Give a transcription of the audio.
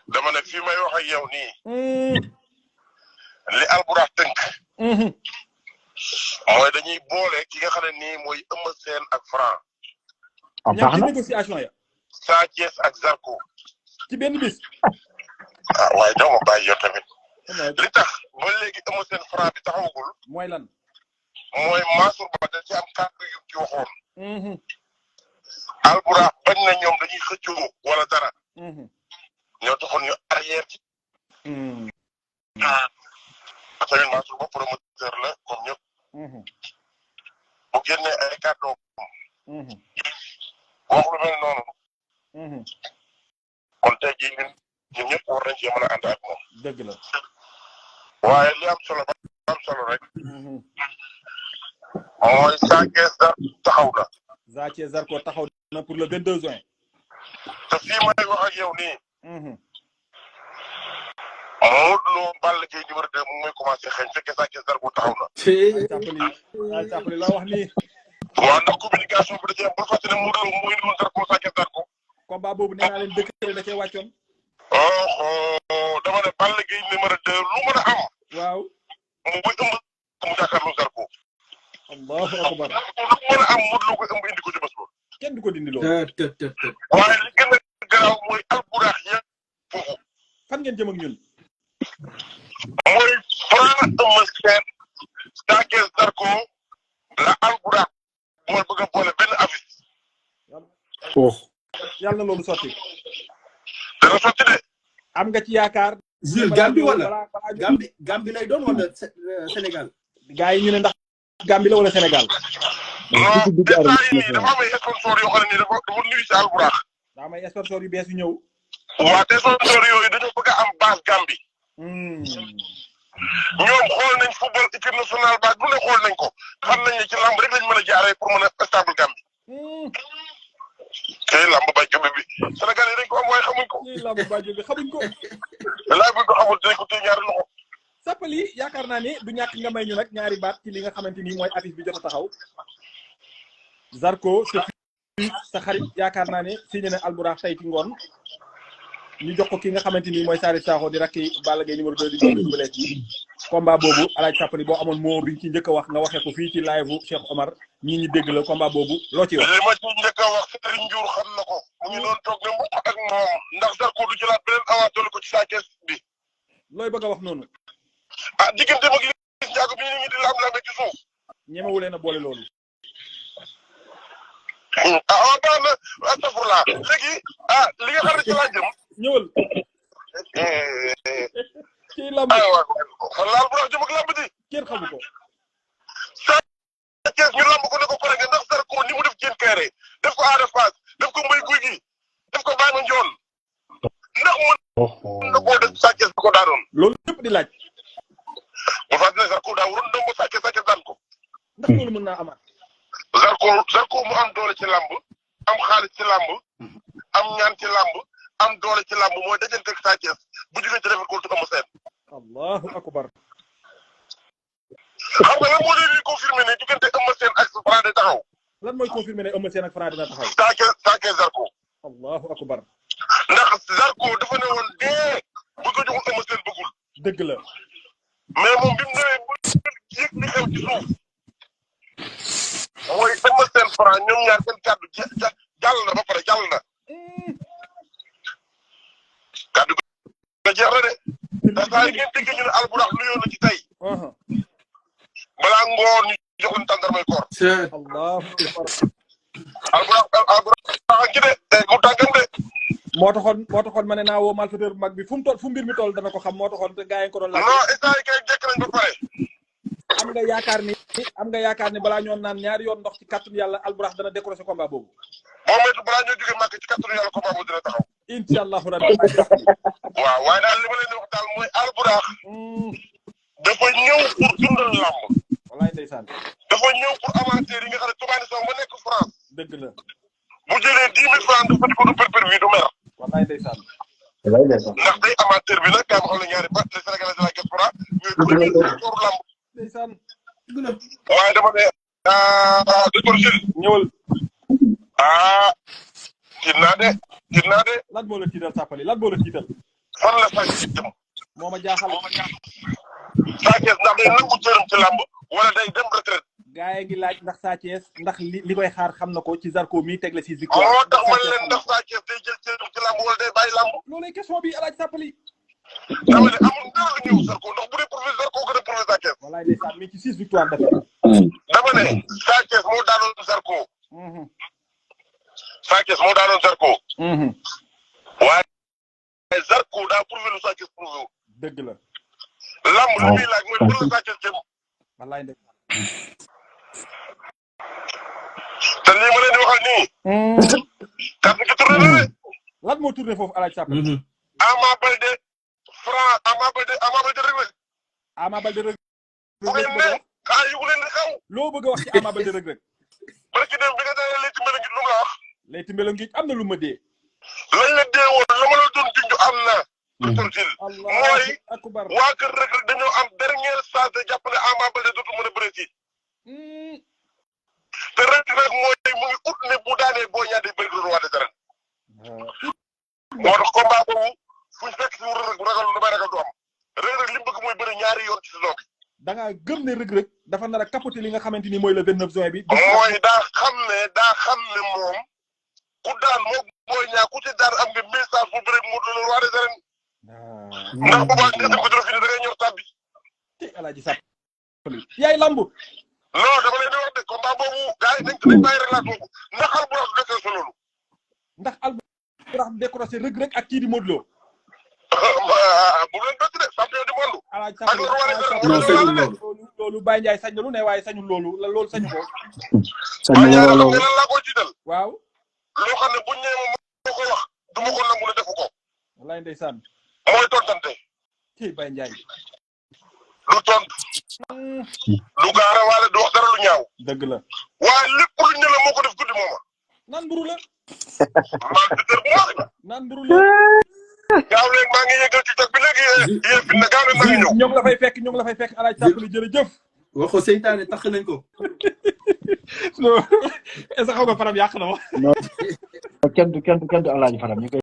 dama ne fii may wax ak yow nii. li Alburax tënk. mooy dañuy boole ki nga xam ne nii mooy Eumeu Sène ak Franc. baax na négociation ya. Sa Thiès ak Zarko. ci benn bis. waaye doo ma bàyyi yow tamit. li tax ba léegi Eumeu Sène Franc bi taxawagul. mooy lan. mooy Mansour Ba da ci am kàddu yu ci waxoon. Alburax bañ na ñoom dañuy xëccoo wala dara. ñoo taxoon ñu arrière ci. tamit Mansour Ba promoteur la comme ñëpp. bu génnee ay kàddu. wax lu mel noonu. kon tey jii ñun ñëpp war nañ cee mën a ànd ak moom. dëgg la. waaye li am solo ba am solo rek. mooy Sa Thiès taxaw na. Sa Thiès Zarko taxaw na pour le 22 juin. te fii may wax ak yow nii. Modou Lo Balla Gaye numéro 2 mu ngi may commencé xeeñ fekkee Sa Thiès Zarko taxaw na. ay tàppali la wax nii. waaw ndax communication bi da cee am bul fàtte ne Modou Lo mooy indiwoon Zarko Sa Thiès Zarko. combat boobu nee naa leen dëkk da cee wàccoon. dama ne Balla Gaye numéro 2 lu mën a am. waaw. mu koy ëmb mu jàkkaarloo Zarko. allahu akbar. lu mën a am Modou Lo koy ëmb indi ko ci bés boobu. kenn du ko dindi loolu. waaye li gën a garaaw mooy Alburax yëpp foofu. fan ngeen jëm ak ñun. mooy Franc Eumeu Sène Sa Thiès Zarko la Alburax mooy bëgg a boole benn affiche. yàlla na loolu sotti. dana sotti de. am nga ci yaakaar. Jules Gambie wala Gambie lay doon wala Sénégal. gars yi ñu ne ndax Gambie la wala Sénégal. non instant yii nii dafa am ay sponsor yoo xam ne nii dafa nuyu si Alburax. daa am ay sponsor yu bees yu ñëw. waaw te sponsor yooyu dañoo bëgg a am base Gambie. ñoom xool nañ football équipe nationale ba du ne xool nañ ko xam nañ ne ci lamb rek lañ mën a jaaree pour mën a stable Gambie. tey lamb ba jóge bi Sénégal yi dañ ko am waaye xamuñ ko. lamb ba jóge xamuñ ko. laaj bi ko xamul dinañ ko téye ñaari loxo. Sappali yaakaar naa ne du ñàkk nga may ñu nag ñaari baat ci li nga xamante ni mooy affiche bi jot a taxaw. Zarko sa xarit yaakaar naa ne signé na Alburax tey ci ngoon ñu jox ko ki nga xamante ni mooy Salif Sakho di rakki Balla Gaye numéro 2 di doon bëleet yi combat boobu alaaj Sappali boo amoon moo bi ci njëkk a wax nga waxee ko fii ci live bu Cheikh Omar ñi dégg la combat boobu loo ci wax. li ma ci njëkk a wax Serigne Ndiour xam na ko mu ngi doon toog ne mbokk ak moom ndax Zarko du jëlaat beneen avance dolli ko ci Sa Thiès bi. looy bëgg a wax noonu. diggante mag li gis njaago bi ñu ngi di lam-lame ci suuf. ñemewu leen a boole loolu. baax na astafurlah léegi li nga xam ne ci laa jëm. ñëwal. ci lamb. fan laal bu jëm ak lamb ji. kenn xamu ko. Sa Thiès ñu lamb ko ne ko pare nga ndax Zarko ni mu def Diène Kairé def ko Ada Fass def ko Mbaye Gouy Gui def ko Baye Mandione ndax mën na koo def Sa Thiès bi ko daanoon. loolu lépp di laaj. bu fàttali ne Zarko daa waroon ndombo Sa Thiès daan ko. ndax loolu mën naa amaat. Zarko mu am doole ci lamb am xaalis ci lamb am ñaan ci lamb am doole ci lamb mooy dajante ak Sa Thiès bu jógee ci defar ko tu Eumeu Sène. allahu akbar. xam nga lan moo leen di confirmer ne diggante Eumeu Sène ak Franc day taxaw. lan mooy confirmer ne Eumeu Sène ak Franc dina taxaw. Sa Thiès Zarko. allahu akbar. ndax Zarko dafa ne woon dee bu ko joxul Eumeu Sène bëggul. dëgg la. mais moom bi mu ñëwee bu yëg li xew ci suuf mooy Eumeu Sène Franc ñoom ñaar seen kàddu jàll na ba pare jàll na. kàddu gi nga jeex na de. ndax saa yi ngeen déggee ñu ne Alburax nuyoo na ci tey. balaa ngoon ñu jox leen tàndarmay koor. allahu akbar. Alburax ak ci de mu tàggam de. moo taxoon ma ne naa woo malfaiteur bu mag bi fu mu toll fu mbir mi toll dana ko xam moo taxoon te gaa yi ko doon laaj. non instant yi kay jekk nañ ba pare. am nga yaakaar ni balaa ñoo naan ñaari yoon ndox ci kàttanu yàlla Alburax dana décrocher combat boobu. moom it balaa ñoo jógee màkk ci kàttanu yàlla combat boobu dina taxaw. incha allahu rabbi. waaw waaye daal li ma leen di wax daal mooy Alburax. dafa ñëw pour dundal làmb. wallaay ndeysaan. dafa ñëw pour amateurs yi nga xam ne Toubani Sow ma nekk France. dëgg la. bu jëlee 10 000 francs dafa di ko du perpervi du mer. wallaay ndeysaan. ndax day amateur bi nag kaa ma xam ne ñaari bat les Sénégalais de la diaspora ñooy premier sport làmb. ndeysaan. waaye dama ne docteur Gilles. ñëwal. tiit naa de. lan moo la tiital Sappali lan moo la tiital. fan la Sa Thiès jëm. moo ma jaaxal. Sa Thiès ndax day nangu cëram ci làmb wala day dem retraite. gaa yi ngi laaj ndax Sa Thiès ndax li koy xaar xam na ko ci Zarko mi tegle 6 victoire. moo tax man leen ndax Sa Thiès day jël cëram ci làmb wala day bàyyi làmb. loolay question bi alaaj sàppali. dama ne amul dara lu ñëw Zarko ndax bu dee prouvé Zarko gën a prouvé Sa Thiès. walaay ndeysaan mi ci 6 victoire dafa. dama ne Sa Thiès moo daanoon Zarko. Sa Thiès moo daanoon Zarko. waaye Zarko daa prouvé lu Sa Thiès prouvé wu. dëgg la. lamb lu muy laaj mooy pour la Sa Thiès jëm. wallaay ndeysaan. te lii ma leen di waxal nii. kàddu gi tourné na de. lan moo tourné foofu alaaj sàppali. Ama Baldé Franc Ama Baldé Reug Reug. Ama Baldé Reug bu ngeen ne ah yu leen di xaw. loo bëgg a wax ci Ama Baldé Reug Reug. barki dem bi nga daanee Leyti Mbele ngi lu nga wax. Leyti Mbele ngi am na lu ma dee. lañ la dee woon la ma la doon junj am na. turtil mooy akbar waa kër Reug Reug dañoo am dernière chance de jàpp ne Ama Baldé dootul mën a bëre si. te Reug Reug mooy mu ngi ut ne bu daanee boo ñaar di bëri roi des arènes. moo tax combat boobu fuñ fekk si Reug Reug ragal lu may ragal du am. Reug Reug li mu bëgg mooy bëri ñaari yoon ci saison bi. da ngaa gëm ne Reug Reug dafa nar a capoter li nga xamante ni mooy le 29 juin bi. mooy daa xam ne moom ku daan moom mooy ñaar ku ci daan am nga message bu bëri mu doon roi des arènes. ndax bu baax nga dem ko fini da ngay ñor tàbbi. te alaaji sàpp yaay lamb. non dama leen di wax de combat boobu gars yi dañ bàyyi relation boobu ndax Albourakh du décroché loolu. ndax Albourakh du décroché Reug Reug ak kii di Modou Lo. bu leen bëgg de champion du monde. alaaj ak le roi des arènes non sañul loolu. loolu Baye Ndiaye sañ na lu ne waaye sañul loolu loolu sañu ko. Baye Ndiaye xam nga lan laa koy jiital. waaw. loo xam ne buñ nee moom moo ko wax du ma ko nangu ne defu ko. wallaay ndeysaan. mooy tontante. kii Baye Ndiaye. lu tont. lu gaara waale du wax dara lu ñaaw. dëgg la. waaye lépp lu ñu la moo ko def guddi mooma. naan mburu la. maa ngi bu mag. naan mburu la. gaaw leen maa ngi yëgal ci tag bi léegi yéen fi ne gaaw leen maa ngi ñëw. ñoo ngi la fay fekk alaaj sàppali jërëjëf. waxo seytaane tax nañ ko. non est-ce que xaw nga faram yàq na ma. non kenn du alaaji faram ñu koy